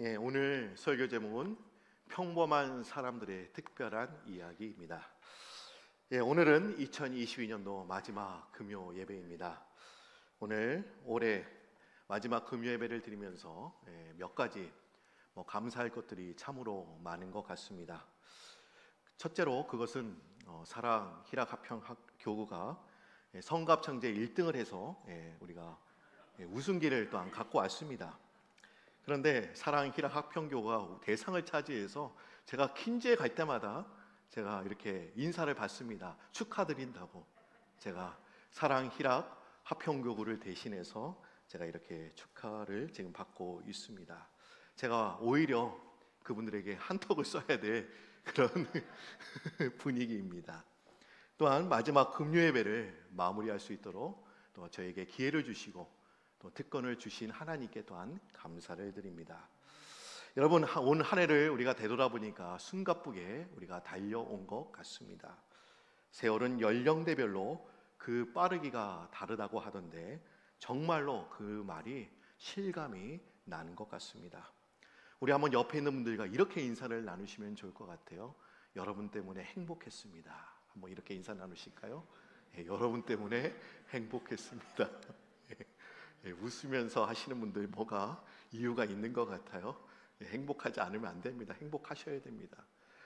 오늘 설교 제목은 평범한 사람들의 특별한 이야기입니다. 오늘은 2022년도 마지막 금요 예배입니다. 오늘 올해 마지막 금요 예배를 드리면서 몇 가지 감사할 것들이 참으로 많은 것 같습니다. 첫째로 그것은 사랑 희락합평교구가 성갑창제 1등을 해서 우리가 우승기를 또한 갖고 왔습니다. 그런데 사랑 희락합평교가 대상을 차지해서 제가 킨즈에 갈 때마다 제가 이렇게 인사를 받습니다. 축하드린다고. 제가 사랑 희락합평교구를 대신해서 제가 이렇게 축하를 지금 받고 있습니다. 제가 오히려 그분들에게 한턱을 써야 될 그런 분위기입니다. 또한 마지막 금요 예배를 마무리할 수 있도록 또 저에게 기회를 주시고 또 특권을 주신 하나님께 또한 감사를 드립니다. 여러분, 온 한 해를 우리가 되돌아보니까 숨가쁘게 우리가 달려온 것 같습니다. 세월은 연령대별로 그 빠르기가 다르다고 하던데 정말로 그 말이 실감이 나는 것 같습니다. 우리 한번 옆에 있는 분들과 이렇게 인사를 나누시면 좋을 것 같아요. 여러분 때문에 행복했습니다. 한번 이렇게 인사 나누실까요? 여러분 때문에 행복했습니다. 웃으면서 하시는 분들 뭐가 이유가 있는 것 같아요. 행복하지 않으면 안 됩니다. 행복하셔야 됩니다.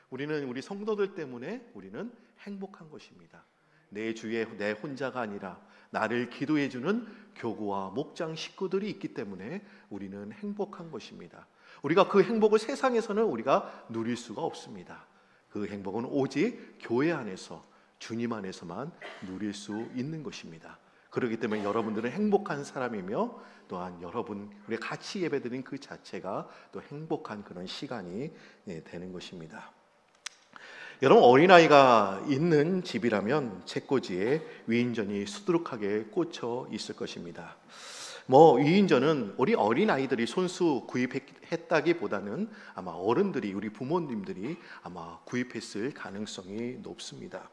우리는 우리 성도들 때문에 우리는 행복한 것입니다. 내 주에 내 혼자가 아니라 나를 기도해 주는 교구와 목장 식구들이 있기 때문에 우리는 행복한 것입니다. 우리가 그 행복을 세상에서는 우리가 누릴 수가 없습니다. 그 행복은 오직 교회 안에서 주님 안에서만 누릴 수 있는 것입니다. 그렇기 때문에 여러분들은 행복한 사람이며 또한 여러분 우리 같이 예배드린 그 자체가 또 행복한 그런 시간이 되는 것입니다. 여러분, 어린아이가 있는 집이라면 책꽂이에 위인전이 수두룩하게 꽂혀 있을 것입니다. 위인전은 우리 어린아이들이 손수 구입했다기보다는 아마 어른들이, 우리 부모님들이 아마 구입했을 가능성이 높습니다.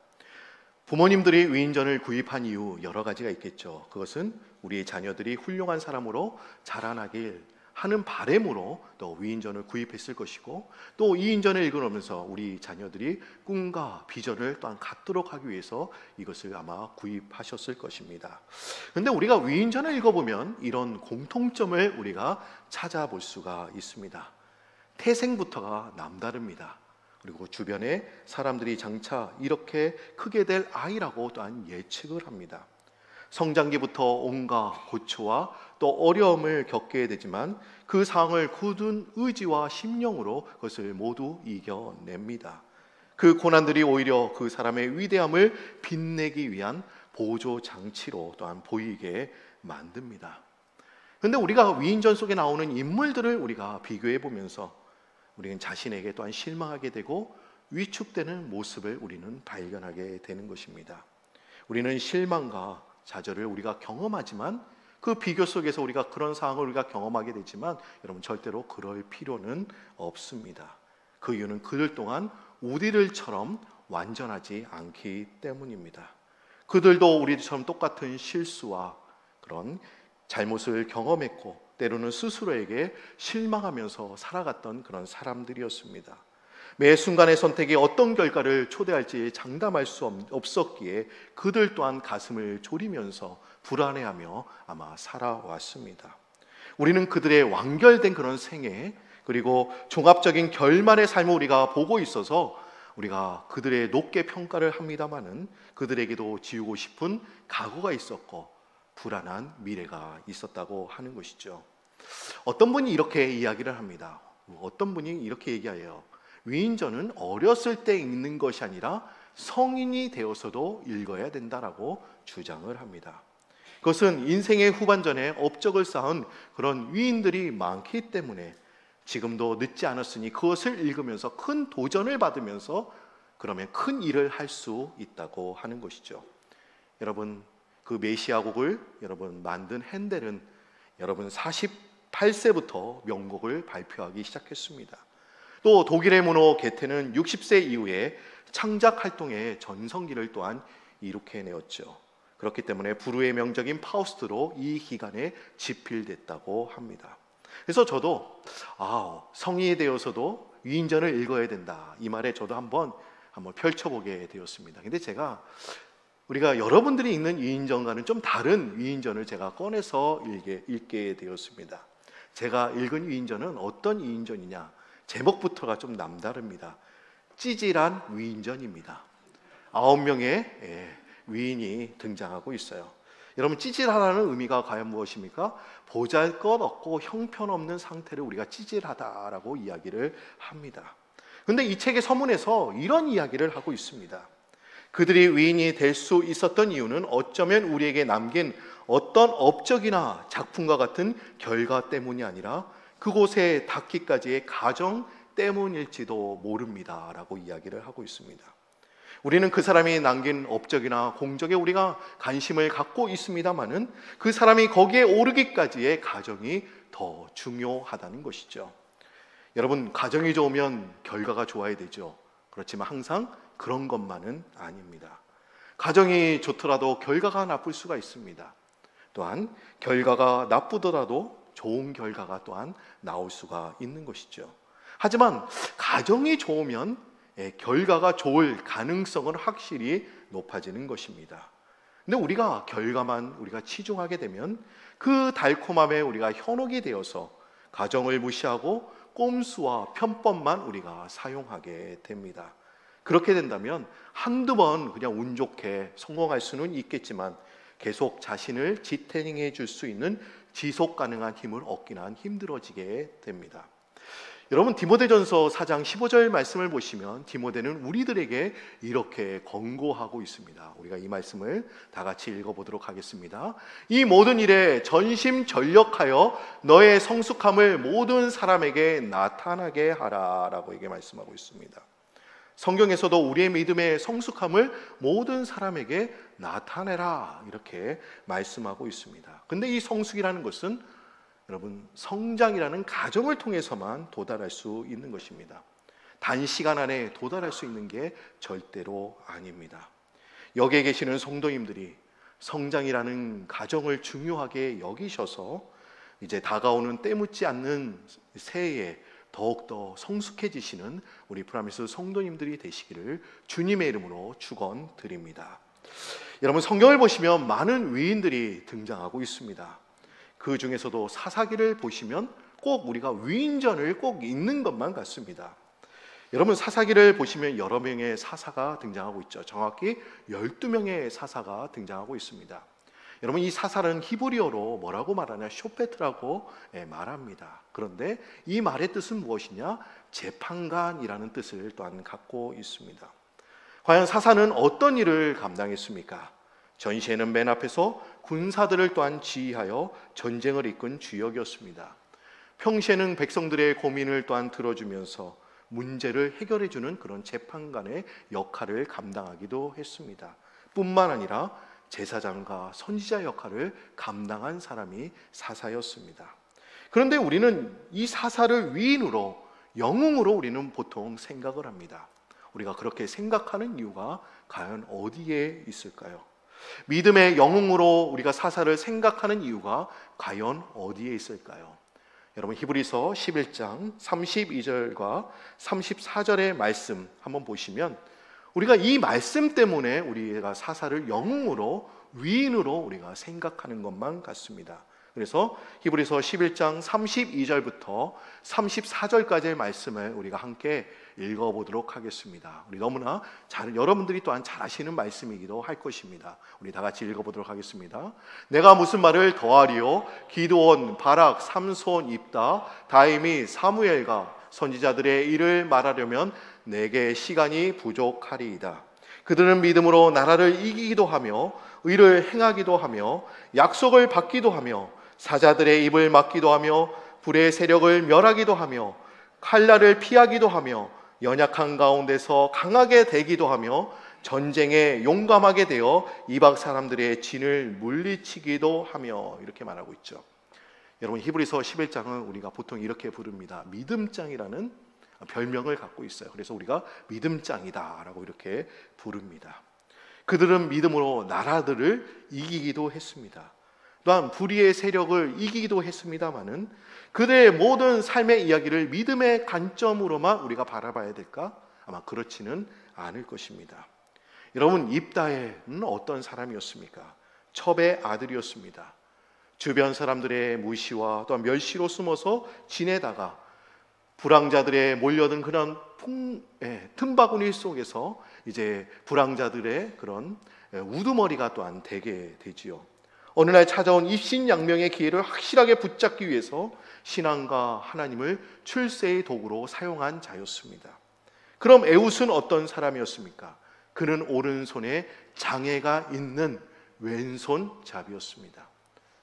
부모님들이 위인전을 구입한 이유 여러 가지가 있겠죠. 그것은 우리 자녀들이 훌륭한 사람으로 자라나길 하는 바람으로 또 위인전을 구입했을 것이고, 또 이 인전을 읽으면서 우리 자녀들이 꿈과 비전을 또한 갖도록 하기 위해서 이것을 아마 구입하셨을 것입니다. 그런데 우리가 위인전을 읽어보면 이런 공통점을 우리가 찾아볼 수가 있습니다. 태생부터가 남다릅니다. 그리고 주변에 사람들이 장차 이렇게 크게 될 아이라고 또한 예측을 합니다. 성장기부터 온갖 고초와 또 어려움을 겪게 되지만 그 상황을 굳은 의지와 심령으로 그것을 모두 이겨냅니다. 그 고난들이 오히려 그 사람의 위대함을 빛내기 위한 보조 장치로 또한 보이게 만듭니다. 그런데 우리가 위인전 속에 나오는 인물들을 우리가 비교해 보면서 우리는 자신에게 또한 실망하게 되고 위축되는 모습을 우리는 발견하게 되는 것입니다. 우리는 실망과 좌절을 우리가 경험하지만 그 비교 속에서 우리가 그런 상황을 우리가 경험하게 되지만 여러분, 절대로 그럴 필요는 없습니다. 그 이유는 그들 또한 우리들처럼 완전하지 않기 때문입니다. 그들도 우리처럼 똑같은 실수와 그런 잘못을 경험했고 때로는 스스로에게 실망하면서 살아갔던 그런 사람들이었습니다. 매 순간의 선택이 어떤 결과를 초래할지 장담할 수 없었기에 그들 또한 가슴을 졸이면서 불안해하며 아마 살아왔습니다. 우리는 그들의 완결된 그런 생애 그리고 종합적인 결말의 삶을 우리가 보고 있어서 우리가 그들의 높게 평가를 합니다마는 그들에게도 지우고 싶은 각오가 있었고 불안한 미래가 있었다고 하는 것이죠. 어떤 분이 이렇게 이야기를 합니다. 어떤 분이 이렇게 얘기해요. 위인전은 어렸을 때 읽는 것이 아니라 성인이 되어서도 읽어야 된다라고 주장을 합니다. 그것은 인생의 후반전에 업적을 쌓은 그런 위인들이 많기 때문에 지금도 늦지 않았으니 그것을 읽으면서 큰 도전을 받으면서 그러면 큰 일을 할 수 있다고 하는 것이죠. 여러분, 그 메시아 곡을 여러분 만든 핸델은 여러분 48세부터 명곡을 발표하기 시작했습니다. 또 독일의 문호 게테는 60세 이후에 창작 활동의 전성기를 또한 이룩해내었죠. 그렇기 때문에 불후의 명작인 파우스트로 이 기간에 집필됐다고 합니다. 그래서 저도 성인이 되어서도 위인전을 읽어야 된다, 이 말에 저도 한번 펼쳐보게 되었습니다. 근데 우리가 여러분들이 읽는 위인전과는 좀 다른 위인전을 제가 꺼내서 읽게 되었습니다. 제가 읽은 위인전은 어떤 위인전이냐, 제목부터가 좀 남다릅니다. 찌질한 위인전입니다. 9명의 위인이 등장하고 있어요. 여러분, 찌질하다는 의미가 과연 무엇입니까? 보잘것없고 형편없는 상태를 우리가 찌질하다라고 이야기를 합니다. 그런데 이 책의 서문에서 이런 이야기를 하고 있습니다. 그들이 위인이 될 수 있었던 이유는 어쩌면 우리에게 남긴 어떤 업적이나 작품과 같은 결과 때문이 아니라 그곳에 닿기까지의 과정 때문일지도 모릅니다 라고 이야기를 하고 있습니다. 우리는 그 사람이 남긴 업적이나 공적에 우리가 관심을 갖고 있습니다마는 그 사람이 거기에 오르기까지의 과정이 더 중요하다는 것이죠. 여러분, 과정이 좋으면 결과가 좋아야 되죠. 그렇지만 항상 그런 것만은 아닙니다. 과정이 좋더라도 결과가 나쁠 수가 있습니다. 또한 결과가 나쁘더라도 좋은 결과가 또한 나올 수가 있는 것이죠. 하지만 과정이 좋으면 결과가 좋을 가능성은 확실히 높아지는 것입니다. 근데 우리가 결과만 치중하게 되면 그 달콤함에 우리가 현혹이 되어서 과정을 무시하고 꼼수와 편법만 우리가 사용하게 됩니다. 그렇게 된다면 한두 번 그냥 운 좋게 성공할 수는 있겠지만 계속 자신을 지탱해 줄 수 있는 지속 가능한 힘을 얻기는 힘들어지게 됩니다. 여러분, 디모데전서 4장 15절 말씀을 보시면 디모데는 우리들에게 이렇게 권고하고 있습니다. 우리가 이 말씀을 다 같이 읽어보도록 하겠습니다. 이 모든 일에 전심전력하여 너의 성숙함을 모든 사람에게 나타나게 하라 라고 이게 말씀하고 있습니다. 성경에서도 우리의 믿음의 성숙함을 모든 사람에게 나타내라 이렇게 말씀하고 있습니다. 근데 이 성숙이라는 것은 여러분, 성장이라는 과정을 통해서만 도달할 수 있는 것입니다. 단시간 안에 도달할 수 있는 게 절대로 아닙니다. 여기에 계시는 성도님들이 성장이라는 과정을 중요하게 여기셔서 이제 다가오는 때묻지 않는 새해에 더욱더 성숙해지시는 우리 프라미스 성도님들이 되시기를 주님의 이름으로 축원드립니다. 여러분, 성경을 보시면 많은 위인들이 등장하고 있습니다. 그 중에서도 사사기를 보시면 꼭 우리가 위인전을 꼭 읽는 것만 같습니다. 여러분, 사사기를 보시면 여러 명의 사사가 등장하고 있죠. 정확히 12명의 사사가 등장하고 있습니다. 여러분, 이 사사는 히브리어로 뭐라고 말하냐? 쇼페트라고 말합니다. 그런데 이 말의 뜻은 무엇이냐? 재판관이라는 뜻을 또한 갖고 있습니다. 과연 사사는 어떤 일을 감당했습니까? 전시에는 맨 앞에서 군사들을 또한 지휘하여 전쟁을 이끈 주역이었습니다. 평시에는 백성들의 고민을 또한 들어주면서 문제를 해결해주는 그런 재판관의 역할을 감당하기도 했습니다. 뿐만 아니라 제사장과 선지자 역할을 감당한 사람이 사사였습니다. 그런데 우리는 이 사사를 위인으로, 영웅으로 우리는 보통 생각을 합니다. 우리가 그렇게 생각하는 이유가 과연 어디에 있을까요? 믿음의 영웅으로 우리가 사사를 생각하는 이유가 과연 어디에 있을까요? 여러분, 히브리서 11장 32절과 34절의 말씀 한번 보시면 우리가 이 말씀 때문에 우리가 사사를 영웅으로, 위인으로 우리가 생각하는 것만 같습니다. 그래서 히브리서 11장 32절부터 34절까지의 말씀을 우리가 함께 읽어보도록 하겠습니다. 우리 너무나 여러분들이 또한 잘 아시는 말씀이기도 할 것입니다. 우리 다 같이 읽어보도록 하겠습니다. 내가 무슨 말을 더하리요? 기드온, 바락, 삼손, 입다, 다임이, 사무엘과 선지자들의 일을 말하려면 내게 시간이 부족하리이다. 그들은 믿음으로 나라를 이기기도 하며 의를 행하기도 하며 약속을 받기도 하며 사자들의 입을 막기도 하며 불의 세력을 멸하기도 하며 칼날을 피하기도 하며 연약한 가운데서 강하게 되기도 하며 전쟁에 용감하게 되어 이방 사람들의 진을 물리치기도 하며 이렇게 말하고 있죠. 여러분, 히브리서 11장은 우리가 보통 이렇게 부릅니다. 믿음장이라는 별명을 갖고 있어요. 그래서 우리가 믿음장이다 라고 이렇게 부릅니다. 그들은 믿음으로 나라들을 이기기도 했습니다. 또한 불의의 세력을 이기기도 했습니다마는 그들의 모든 삶의 이야기를 믿음의 관점으로만 우리가 바라봐야 될까? 아마 그렇지는 않을 것입니다. 여러분, 입다해는 어떤 사람이었습니까? 첩의 아들이었습니다. 주변 사람들의 무시와 또한 멸시로 숨어서 지내다가 불황자들의 몰려든 그런 틈바구니 속에서 이제 불황자들의 그런 우두머리가 또한 되게 되지요. 어느 날 찾아온 입신양명의 기회를 확실하게 붙잡기 위해서 신앙과 하나님을 출세의 도구로 사용한 자였습니다. 그럼 에웃은 어떤 사람이었습니까? 그는 오른손에 장애가 있는 왼손잡이였습니다.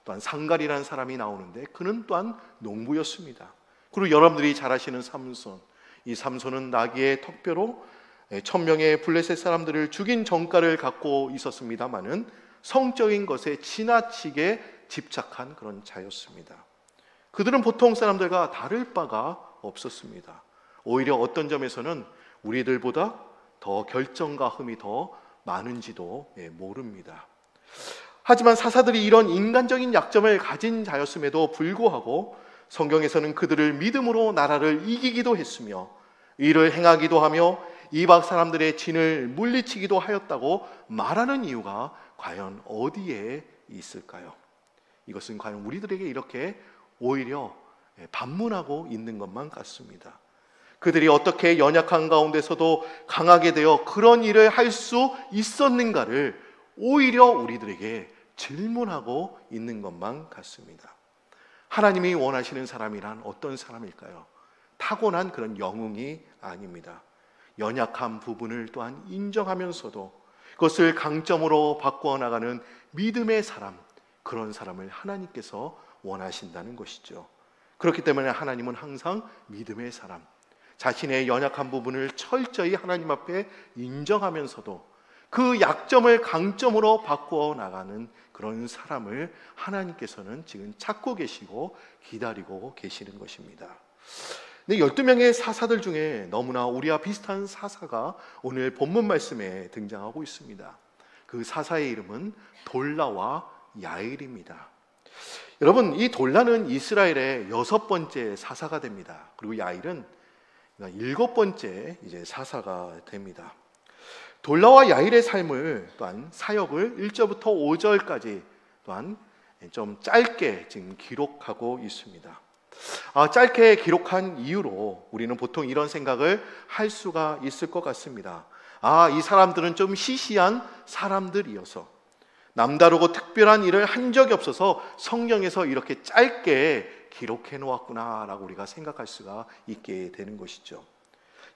또한 상갈이라는 사람이 나오는데 그는 또한 농부였습니다. 그리고 여러분들이 잘 아시는 삼손, 이 삼손은 나귀의 턱뼈로 1000명의 블레셋 사람들을 죽인 전과를 갖고 있었습니다마는 성적인 것에 지나치게 집착한 그런 자였습니다. 그들은 보통 사람들과 다를 바가 없었습니다. 오히려 어떤 점에서는 우리들보다 더 결정과 흠이 더 많은지도 모릅니다. 하지만 사사들이 이런 인간적인 약점을 가진 자였음에도 불구하고 성경에서는 그들을 믿음으로 나라를 이기기도 했으며 이를 행하기도 하며 이방 사람들의 진을 물리치기도 하였다고 말하는 이유가 과연 어디에 있을까요? 이것은 과연 우리들에게 이렇게 오히려 반문하고 있는 것만 같습니다. 그들이 어떻게 연약한 가운데서도 강하게 되어 그런 일을 할 수 있었는가를 오히려 우리들에게 질문하고 있는 것만 같습니다. 하나님이 원하시는 사람이란 어떤 사람일까요? 타고난 그런 영웅이 아닙니다. 연약한 부분을 또한 인정하면서도 그것을 강점으로 바꾸어 나가는 믿음의 사람, 그런 사람을 하나님께서 원하신다는 것이죠. 그렇기 때문에 하나님은 항상 믿음의 사람, 자신의 연약한 부분을 철저히 하나님 앞에 인정하면서도 그 약점을 강점으로 바꾸어 나가는 그런 사람을 하나님께서는 지금 찾고 계시고 기다리고 계시는 것입니다. 12명의 사사들 중에 너무나 우리와 비슷한 사사가 오늘 본문 말씀에 등장하고 있습니다. 그 사사의 이름은 돌라와 야일입니다. 여러분, 이 돌라는 이스라엘의 6번째 사사가 됩니다. 그리고 야일은 7번째 이제 사사가 됩니다. 돌라와 야일의 삶을 또한 사역을 1절부터 5절까지 또한 좀 짧게 지금 기록하고 있습니다. 짧게 기록한 이유로 우리는 보통 이런 생각을 할 수가 있을 것 같습니다. 이 사람들은 좀 시시한 사람들이어서 남다르고 특별한 일을 한 적이 없어서 성경에서 이렇게 짧게 기록해 놓았구나라고 우리가 생각할 수가 있게 되는 것이죠.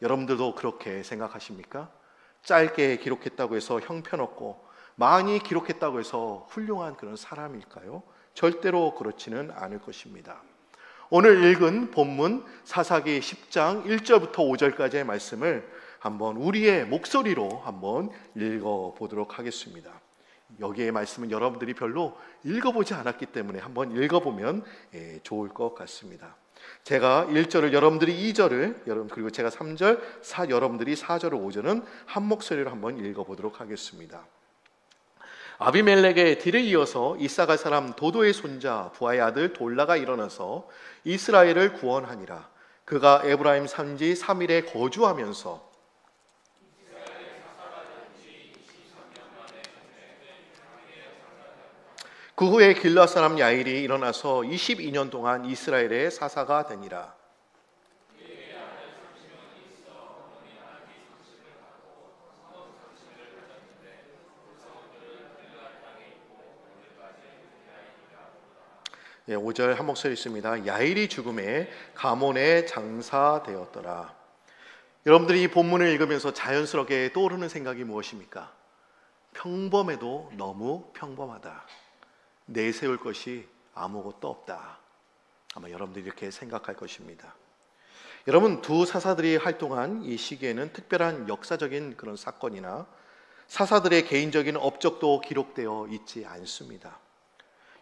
여러분들도 그렇게 생각하십니까? 짧게 기록했다고 해서 형편없고 많이 기록했다고 해서 훌륭한 그런 사람일까요? 절대로 그렇지는 않을 것입니다. 오늘 읽은 본문 사사기 10장 1절부터 5절까지의 말씀을 한번 우리의 목소리로 한번 읽어보도록 하겠습니다. 여기의 말씀은 여러분들이 별로 읽어보지 않았기 때문에 한번 읽어보면 좋을 것 같습니다. 제가 1절을 여러분들이 2절을 그리고 제가 3절 여러분들이 4절을 5절은 한 목소리로 한번 읽어보도록 하겠습니다. 아비멜렉의 뒤를 이어서 이사갈 사람 도도의 손자 부하의 아들 돌라가 일어나서 이스라엘을 구원하니라. 그가 에브라임 산지 3일에 거주하면서 그 후에 길르앗 사람 야일이 일어나서 22년 동안 이스라엘의 사사가 되니라. 예, 5절 한 목소리 있습니다. 야일이 죽음에 가몬에 장사되었더라. 여러분들이 이 본문을 읽으면서 자연스럽게 떠오르는 생각이 무엇입니까? 평범해도 너무 평범하다. 내세울 것이 아무것도 없다. 아마 여러분들이 이렇게 생각할 것입니다. 여러분, 두 사사들이 활동한 이 시기에는 특별한 역사적인 그런 사건이나 사사들의 개인적인 업적도 기록되어 있지 않습니다.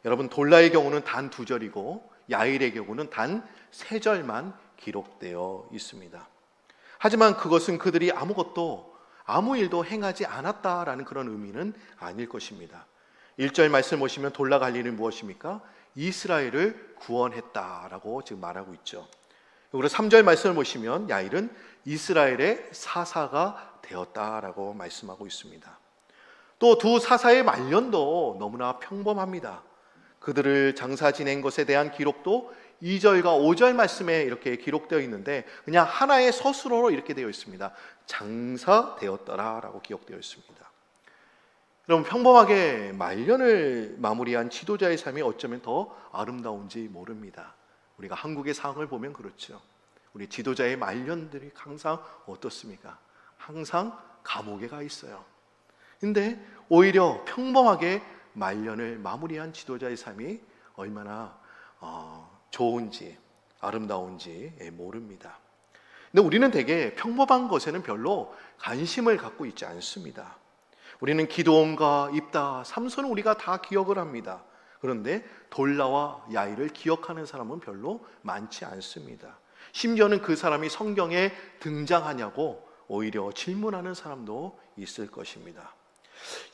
여러분, 돌라의 경우는 단 2절이고 야일의 경우는 단 3절만 기록되어 있습니다. 하지만 그것은 그들이 아무 일도 행하지 않았다라는 그런 의미는 아닐 것입니다. 1절 말씀 보시면 돌라 갈 일은 무엇입니까? 이스라엘을 구원했다라고 지금 말하고 있죠. 그리고 3절 말씀을 보시면 야일은 이스라엘의 사사가 되었다라고 말씀하고 있습니다. 또 두 사사의 말년도 너무나 평범합니다. 그들을 장사 지낸 것에 대한 기록도 2절과 5절 말씀에 이렇게 기록되어 있는데 그냥 하나의 서술어로 이렇게 되어 있습니다. 장사되었더라라고 기록되어 있습니다. 여러분, 평범하게 말년을 마무리한 지도자의 삶이 어쩌면 더 아름다운지 모릅니다. 우리가 한국의 상황을 보면 그렇죠. 우리 지도자의 말년들이 항상 어떻습니까? 항상 감옥에 가 있어요. 근데 오히려 평범하게 말년을 마무리한 지도자의 삶이 얼마나 좋은지 아름다운지 모릅니다. 근데 우리는 되게 평범한 것에는 별로 관심을 갖고 있지 않습니다. 우리는 기드온과 입다, 삼손은 우리가 다 기억을 합니다. 그런데 돌라와 야일을 기억하는 사람은 별로 많지 않습니다. 심지어는 그 사람이 성경에 등장하냐고 오히려 질문하는 사람도 있을 것입니다.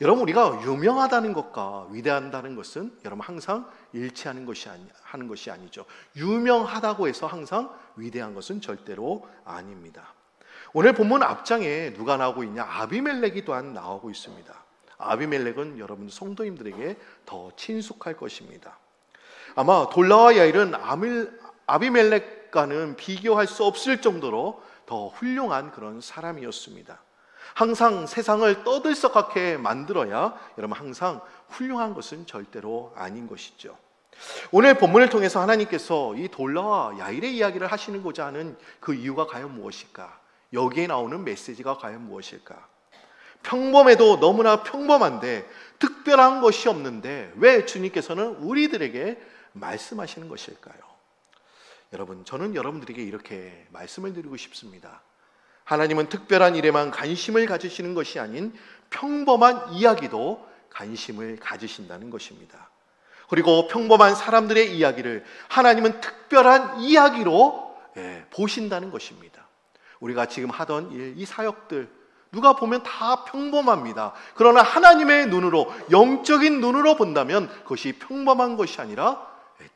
여러분, 우리가 유명하다는 것과 위대하다는 것은 여러분 항상 일치하는 하는 것이 아니죠. 유명하다고 해서 항상 위대한 것은 절대로 아닙니다. 오늘 본문 앞장에 누가 나오고 있냐? 아비멜렉이 또한 나오고 있습니다. 아비멜렉은 여러분 성도님들에게 더 친숙할 것입니다. 아마 돌라와 야일은 아비멜렉과는 비교할 수 없을 정도로 더 훌륭한 그런 사람이었습니다. 항상 세상을 떠들썩하게 만들어야 여러분 항상 훌륭한 것은 절대로 아닌 것이죠. 오늘 본문을 통해서 하나님께서 이 돌라와 야일의 이야기를 하시는고자 하는 그 이유가 과연 무엇일까? 여기에 나오는 메시지가 과연 무엇일까? 평범해도 너무나 평범한데 특별한 것이 없는데 왜 주님께서는 우리들에게 말씀하시는 것일까요? 여러분, 저는 여러분들에게 이렇게 말씀을 드리고 싶습니다. 하나님은 특별한 일에만 관심을 가지시는 것이 아닌 평범한 이야기도 관심을 가지신다는 것입니다. 그리고 평범한 사람들의 이야기를 하나님은 특별한 이야기로 보신다는 것입니다. 우리가 지금 하던 일, 이 사역들 누가 보면 다 평범합니다. 그러나 하나님의 눈으로, 영적인 눈으로 본다면 그것이 평범한 것이 아니라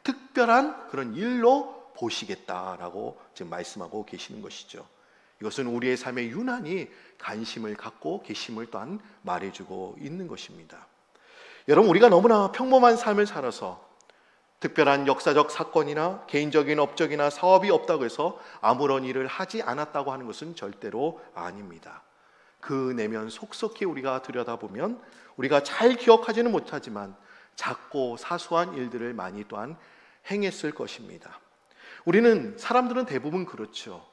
특별한 그런 일로 보시겠다라고 지금 말씀하고 계시는 것이죠. 이것은 우리의 삶에 유난히 관심을 갖고 계심을 또한 말해주고 있는 것입니다. 여러분, 우리가 너무나 평범한 삶을 살아서 특별한 역사적 사건이나 개인적인 업적이나 사업이 없다고 해서 아무런 일을 하지 않았다고 하는 것은 절대로 아닙니다. 그 내면 속속히 우리가 들여다보면 우리가 잘 기억하지는 못하지만 작고 사소한 일들을 많이 또한 행했을 것입니다. 사람들은 대부분 그렇죠.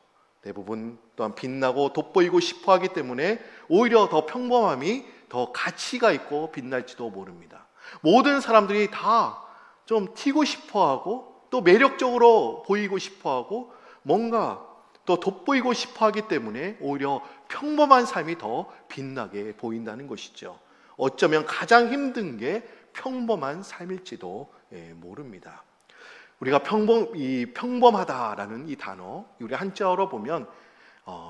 대부분 또한 빛나고 돋보이고 싶어 하기 때문에 오히려 더 평범함이 더 가치가 있고 빛날지도 모릅니다. 모든 사람들이 다 좀 튀고 싶어 하고 또 매력적으로 보이고 싶어 하고 뭔가 또 돋보이고 싶어 하기 때문에 오히려 평범한 삶이 더 빛나게 보인다는 것이죠. 어쩌면 가장 힘든 게 평범한 삶일지도 모릅니다. 우리가 평범하다라는 이 단어, 우리 한자어로 보면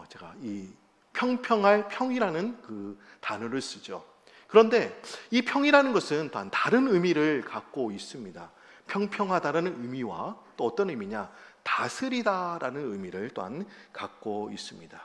제가 이 평평할 평이라는 그 단어를 쓰죠. 그런데 이 평이라는 것은 또한 다른 의미를 갖고 있습니다. 평평하다라는 의미와 또 어떤 의미냐? 다스리다라는 의미를 또한 갖고 있습니다.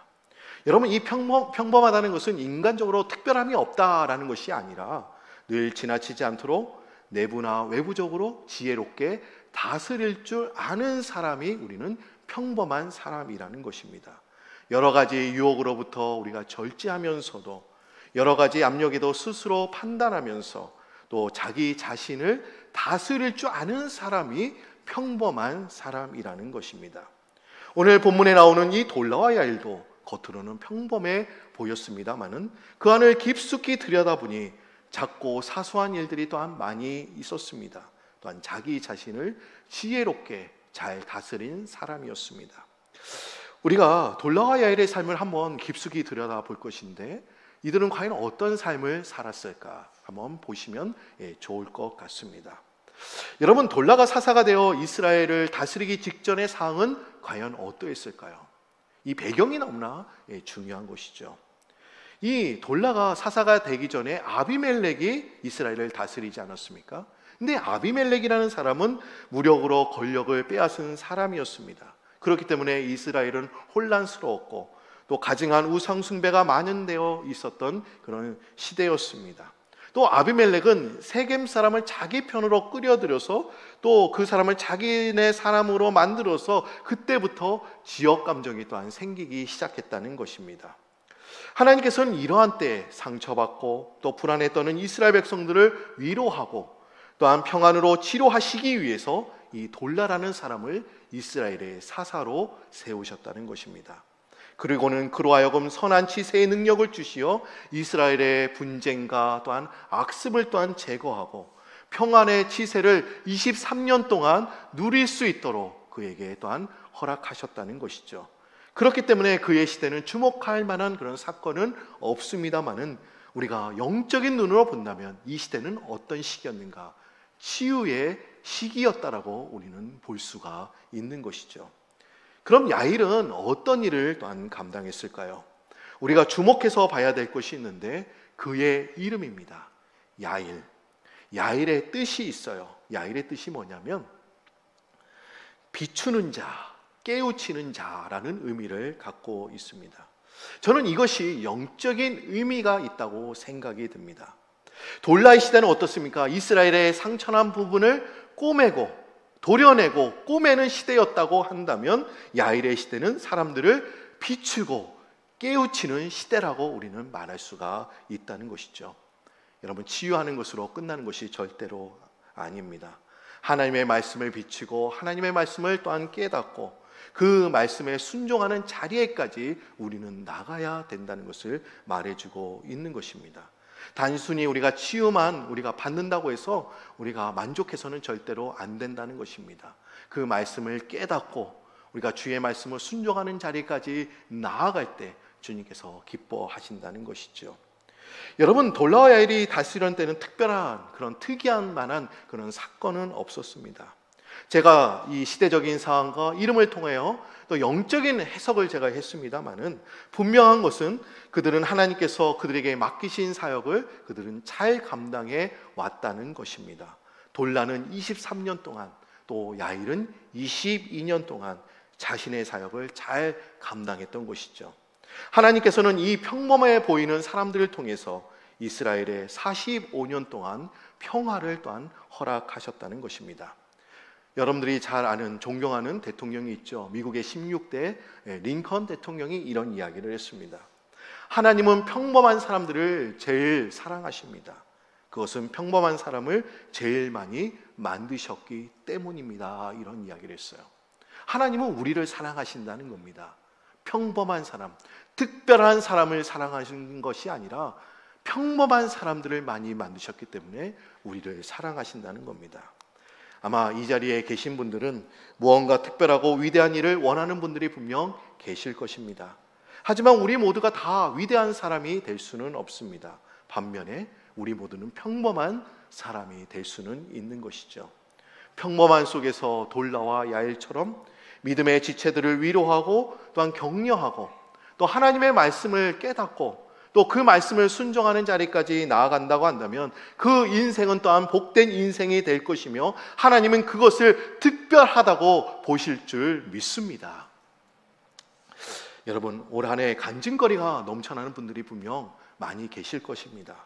여러분, 이 평범하다는 것은 인간적으로 특별함이 없다라는 것이 아니라 늘 지나치지 않도록 내부나 외부적으로 지혜롭게 다스릴 줄 아는 사람이 우리는 평범한 사람이라는 것입니다. 여러 가지 유혹으로부터 우리가 절제하면서도 여러 가지 압력에도 스스로 판단하면서 또 자기 자신을 다스릴 줄 아는 사람이 평범한 사람이라는 것입니다. 오늘 본문에 나오는 이 돌라와 야일도 겉으로는 평범해 보였습니다마는 그 안을 깊숙이 들여다보니 작고 사소한 일들이 또한 많이 있었습니다. 또한 자기 자신을 지혜롭게 잘 다스린 사람이었습니다. 우리가 돌라와 야일의 삶을 한번 깊숙이 들여다볼 것인데 이들은 과연 어떤 삶을 살았을까 한번 보시면 좋을 것 같습니다. 여러분, 돌라가 사사가 되어 이스라엘을 다스리기 직전의 상황은 과연 어떠했을까요? 이 배경이 너무나 중요한 것이죠. 이 돌라가 사사가 되기 전에 아비멜렉이 이스라엘을 다스리지 않았습니까? 근데 아비멜렉이라는 사람은 무력으로 권력을 빼앗은 사람이었습니다. 그렇기 때문에 이스라엘은 혼란스러웠고 또 가증한 우상숭배가 만연되어 있었던 그런 시대였습니다. 또 아비멜렉은 세겜 사람을 자기 편으로 끌어들여서 또 그 사람을 자기네 사람으로 만들어서 그때부터 지역 감정이 또한 생기기 시작했다는 것입니다. 하나님께서는 이러한 때에 상처받고 또 불안에 떠는 이스라엘 백성들을 위로하고 또한 평안으로 치료하시기 위해서 이 돌라라는 사람을 이스라엘의 사사로 세우셨다는 것입니다. 그리고는 그로 하여금 선한 치세의 능력을 주시어 이스라엘의 분쟁과 또한 악습을 또한 제거하고 평안의 치세를 23년 동안 누릴 수 있도록 그에게 또한 허락하셨다는 것이죠. 그렇기 때문에 그의 시대는 주목할 만한 그런 사건은 없습니다마는 우리가 영적인 눈으로 본다면 이 시대는 어떤 시기였는가? 치유의 시기였다라고 우리는 볼 수가 있는 것이죠. 그럼 야일은 어떤 일을 또한 감당했을까요? 우리가 주목해서 봐야 될 것이 있는데 그의 이름입니다. 야일. 야일의 뜻이 있어요. 야일의 뜻이 뭐냐면 비추는 자, 깨우치는 자라는 의미를 갖고 있습니다. 저는 이것이 영적인 의미가 있다고 생각이 듭니다. 돌라의 시대는 어떻습니까? 이스라엘의 상처난 부분을 꼬매고 도려내고 꼬매는 시대였다고 한다면 야일의 시대는 사람들을 비추고 깨우치는 시대라고 우리는 말할 수가 있다는 것이죠. 여러분, 치유하는 것으로 끝나는 것이 절대로 아닙니다. 하나님의 말씀을 비추고 하나님의 말씀을 또한 깨닫고 그 말씀에 순종하는 자리에까지 우리는 나가야 된다는 것을 말해주고 있는 것입니다. 단순히 우리가 치유만 우리가 받는다고 해서 우리가 만족해서는 절대로 안 된다는 것입니다. 그 말씀을 깨닫고 우리가 주의 말씀을 순종하는 자리까지 나아갈 때 주님께서 기뻐하신다는 것이죠. 여러분, 돌라와 야일이 다스리던 때는 특별한 그런 특이한 만한 그런 사건은 없었습니다. 제가 이 시대적인 상황과 이름을 통하여 또 영적인 해석을 제가 했습니다마는 분명한 것은 그들은 하나님께서 그들에게 맡기신 사역을 그들은 잘 감당해 왔다는 것입니다. 돌라는 23년 동안 또 야일은 22년 동안 자신의 사역을 잘 감당했던 것이죠. 하나님께서는 이 평범해 보이는 사람들을 통해서 이스라엘의 45년 동안 평화를 또한 허락하셨다는 것입니다. 여러분들이 잘 아는 존경하는 대통령이 있죠. 미국의 16대 링컨 대통령이 이런 이야기를 했습니다. 하나님은 평범한 사람들을 제일 사랑하십니다. 그것은 평범한 사람을 제일 많이 만드셨기 때문입니다. 이런 이야기를 했어요. 하나님은 우리를 사랑하신다는 겁니다. 평범한 사람, 특별한 사람을 사랑하시는 것이 아니라 평범한 사람들을 많이 만드셨기 때문에 우리를 사랑하신다는 겁니다. 아마 이 자리에 계신 분들은 무언가 특별하고 위대한 일을 원하는 분들이 분명 계실 것입니다. 하지만 우리 모두가 다 위대한 사람이 될 수는 없습니다. 반면에 우리 모두는 평범한 사람이 될 수는 있는 것이죠. 평범한 속에서 돌라와 야일처럼 믿음의 지체들을 위로하고 또한 격려하고 또 하나님의 말씀을 깨닫고 또 그 말씀을 순종하는 자리까지 나아간다고 한다면 그 인생은 또한 복된 인생이 될 것이며 하나님은 그것을 특별하다고 보실 줄 믿습니다. 여러분, 올 한 해 간증거리가 넘쳐나는 분들이 분명 많이 계실 것입니다.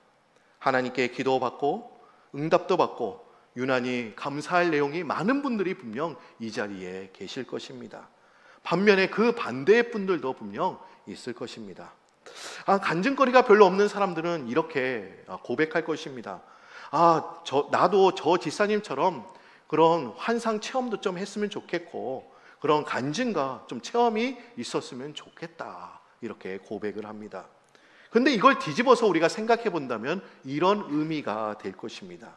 하나님께 기도받고 응답도 받고 유난히 감사할 내용이 많은 분들이 분명 이 자리에 계실 것입니다. 반면에 그 반대의 분들도 분명 있을 것입니다. 간증거리가 별로 없는 사람들은 이렇게 고백할 것입니다. 나도 저 지사님처럼 그런 환상 체험도 좀 했으면 좋겠고 그런 간증과 좀 체험이 있었으면 좋겠다, 이렇게 고백을 합니다. 그런데 이걸 뒤집어서 우리가 생각해 본다면 이런 의미가 될 것입니다.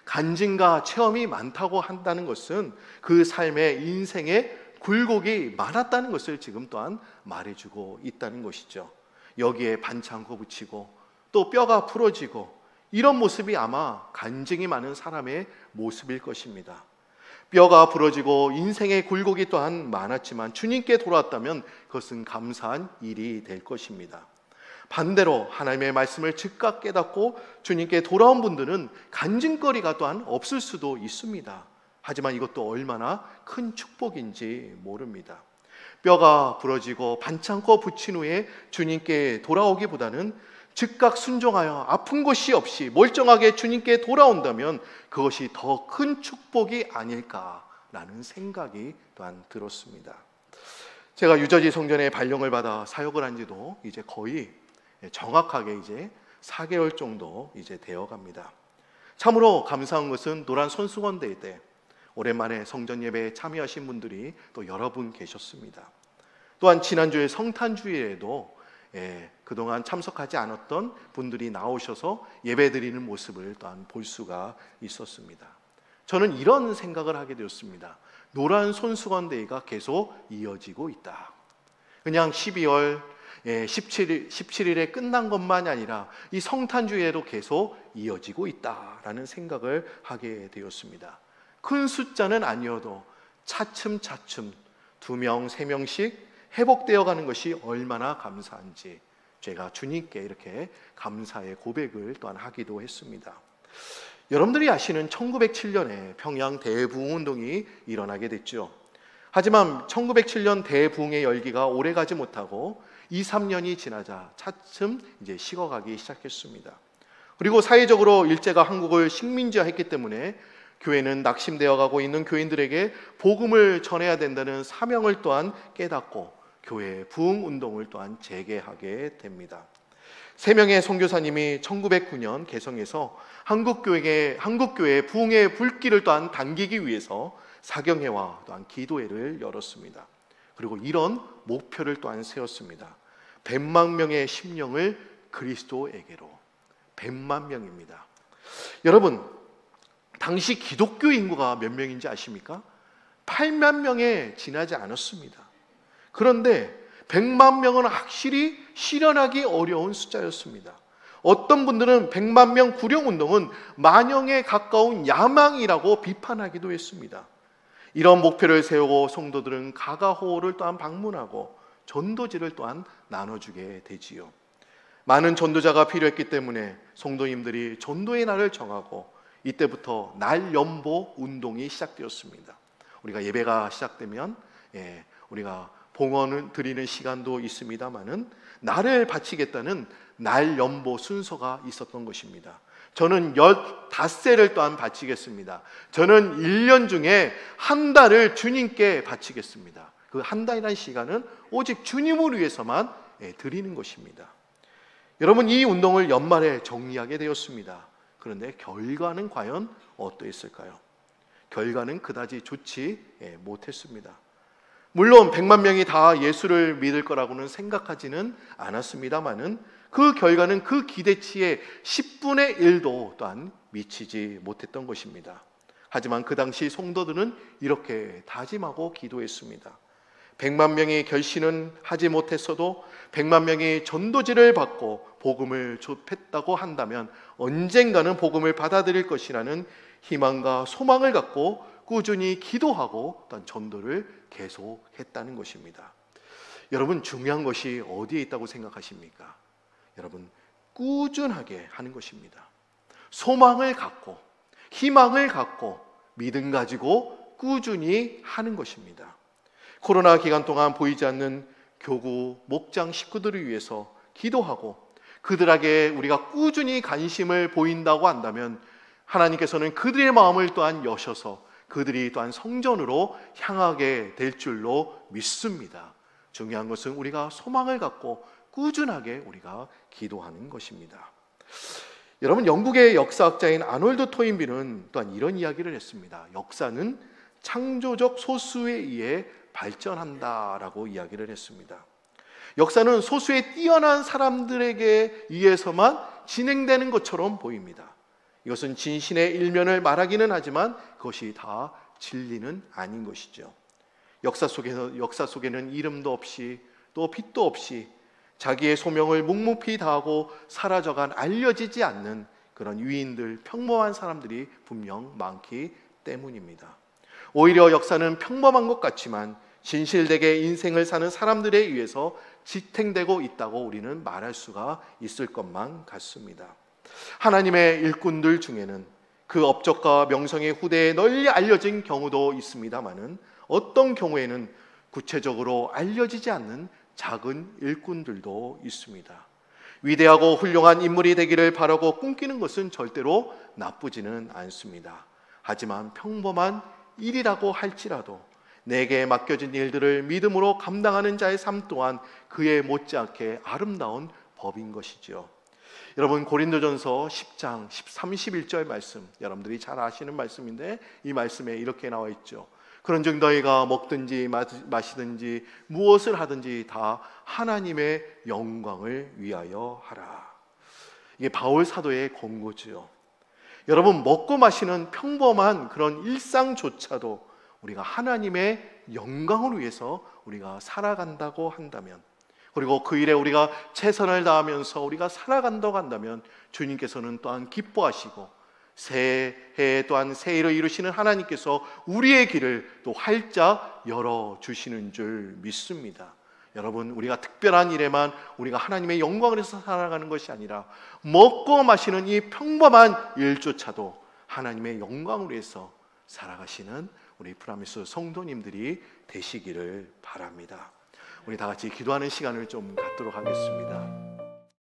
간증과 체험이 많다고 한다는 것은 그 삶의 인생에 굴곡이 많았다는 것을 지금 또한 말해주고 있다는 것이죠. 여기에 반창고 붙이고 또 뼈가 부러지고 이런 모습이 아마 간증이 많은 사람의 모습일 것입니다. 뼈가 부러지고 인생의 굴곡이 또한 많았지만 주님께 돌아왔다면 그것은 감사한 일이 될 것입니다. 반대로 하나님의 말씀을 즉각 깨닫고 주님께 돌아온 분들은 간증거리가 또한 없을 수도 있습니다. 하지만 이것도 얼마나 큰 축복인지 모릅니다. 뼈가 부러지고 반창고 붙인 후에 주님께 돌아오기보다는 즉각 순종하여 아픈 곳이 없이 멀쩡하게 주님께 돌아온다면 그것이 더 큰 축복이 아닐까라는 생각이 또한 들었습니다. 제가 유저지 성전에 발령을 받아 사역을 한 지도 이제 거의 정확하게 이제 4개월 정도 이제 되어 갑니다. 참으로 감사한 것은 노란 손수건대회 때 오랜만에 성전 예배에 참여하신 분들이 또 여러 분 계셨습니다. 또한 지난주에 성탄주일에도 그동안 참석하지 않았던 분들이 나오셔서 예배드리는 모습을 또한 볼 수가 있었습니다. 저는 이런 생각을 하게 되었습니다. 노란 손수건데이가 계속 이어지고 있다. 그냥 12월 17일에 끝난 것만이 아니라 이 성탄주일에도 계속 이어지고 있다라는 생각을 하게 되었습니다. 큰 숫자는 아니어도 차츰차츰 2명, 3명씩 회복되어 가는 것이 얼마나 감사한지 제가 주님께 이렇게 감사의 고백을 또한 하기도 했습니다. 여러분들이 아시는 1907년에 평양 대부흥운동이 일어나게 됐죠. 하지만 1907년 대부흥의 열기가 오래가지 못하고 2, 3년이 지나자 차츰 이제 식어가기 시작했습니다. 그리고 사회적으로 일제가 한국을 식민지화했기 때문에 교회는 낙심되어 가고 있는 교인들에게 복음을 전해야 된다는 사명을 또한 깨닫고 교회 부흥운동을 또한 재개하게 됩니다. 3명의 선교사님이 1909년 개성에서 한국교회의 부흥의 불길을 또한 당기기 위해서 사경회와 또한 기도회를 열었습니다. 그리고 이런 목표를 또한 세웠습니다. 100만 명의 심령을 그리스도에게로. 100만 명입니다. 여러분, 당시 기독교 인구가 몇 명인지 아십니까? 8만 명에 지나지 않았습니다. 그런데 100만 명은 확실히 실현하기 어려운 숫자였습니다. 어떤 분들은 100만 명 구령운동은 만영에 가까운 야망이라고 비판하기도 했습니다. 이런 목표를 세우고 성도들은 가가호를 또한 방문하고 전도지를 또한 나눠주게 되지요. 많은 전도자가 필요했기 때문에 성도님들이 전도의 날을 정하고 이때부터 날연보 운동이 시작되었습니다. 우리가 예배가 시작되면 우리가 봉헌을 드리는 시간도 있습니다마는 날을 바치겠다는 날연보 순서가 있었던 것입니다. 저는 15세를 또한 바치겠습니다. 저는 1년 중에 한 달을 주님께 바치겠습니다. 그 한 달이라는 시간은 오직 주님을 위해서만 드리는 것입니다. 여러분, 이 운동을 연말에 정리하게 되었습니다. 그런데 결과는 과연 어떠했을까요? 결과는 그다지 좋지 못했습니다. 물론 100만 명이 다 예수를 믿을 거라고는 생각하지는 않았습니다마는 그 결과는 그 기대치의 10분의 1도 또한 미치지 못했던 것입니다. 하지만 그 당시 성도들은 이렇게 다짐하고 기도했습니다. 100만 명이 결신은 하지 못했어도 100만 명이 전도지를 받고 복음을 접했다고 한다면 언젠가는 복음을 받아들일 것이라는 희망과 소망을 갖고 꾸준히 기도하고 또한 전도를 계속했다는 것입니다. 여러분, 중요한 것이 어디에 있다고 생각하십니까? 여러분, 꾸준하게 하는 것입니다. 소망을 갖고 희망을 갖고 믿음 가지고 꾸준히 하는 것입니다. 코로나 기간 동안 보이지 않는 교구, 목장 식구들을 위해서 기도하고 그들에게 우리가 꾸준히 관심을 보인다고 한다면 하나님께서는 그들의 마음을 또한 여셔서 그들이 또한 성전으로 향하게 될 줄로 믿습니다. 중요한 것은 우리가 소망을 갖고 꾸준하게 우리가 기도하는 것입니다. 여러분, 영국의 역사학자인 아놀드 토인비는 또한 이런 이야기를 했습니다. 역사는 창조적 소수에 의해 발전한다라고 이야기를 했습니다. 역사는 소수의 뛰어난 사람들에게 의해서만 진행되는 것처럼 보입니다. 이것은 진신의 일면을 말하기는 하지만 그것이 다 진리는 아닌 것이죠. 역사 속에는 이름도 없이 또 빛도 없이 자기의 소명을 묵묵히 다하고 사라져간 알려지지 않는 그런 유인들, 평범한 사람들이 분명 많기 때문입니다. 오히려 역사는 평범한 것 같지만 진실되게 인생을 사는 사람들에 의해서 지탱되고 있다고 우리는 말할 수가 있을 것만 같습니다. 하나님의 일꾼들 중에는 그 업적과 명성의 후대에 널리 알려진 경우도 있습니다마는 어떤 경우에는 구체적으로 알려지지 않는 작은 일꾼들도 있습니다. 위대하고 훌륭한 인물이 되기를 바라고 꿈꾸는 것은 절대로 나쁘지는 않습니다. 하지만 평범한 일이라고 할지라도 내게 맡겨진 일들을 믿음으로 감당하는 자의 삶 또한 그에 못지않게 아름다운 법인 것이지요. 여러분, 고린도전서 10장 31절 말씀, 여러분들이 잘 아시는 말씀인데 이 말씀에 이렇게 나와 있죠. 그런즉 너희가 먹든지 마시든지 무엇을 하든지 다 하나님의 영광을 위하여 하라. 이게 바울 사도의 권고지요. 여러분, 먹고 마시는 평범한 그런 일상조차도 우리가 하나님의 영광을 위해서 우리가 살아간다고 한다면, 그리고 그 일에 우리가 최선을 다하면서 우리가 살아간다고 한다면 주님께서는 또한 기뻐하시고 새해 또한 새해를 이루시는 하나님께서 우리의 길을 또 활짝 열어주시는 줄 믿습니다. 여러분, 우리가 특별한 일에만 우리가 하나님의 영광을 위해서 살아가는 것이 아니라 먹고 마시는 이 평범한 일조차도 하나님의 영광을 위해서 살아가시는 우리 프라미스 성도님들이 되시기를 바랍니다. 우리 다 같이 기도하는 시간을 좀 갖도록 하겠습니다.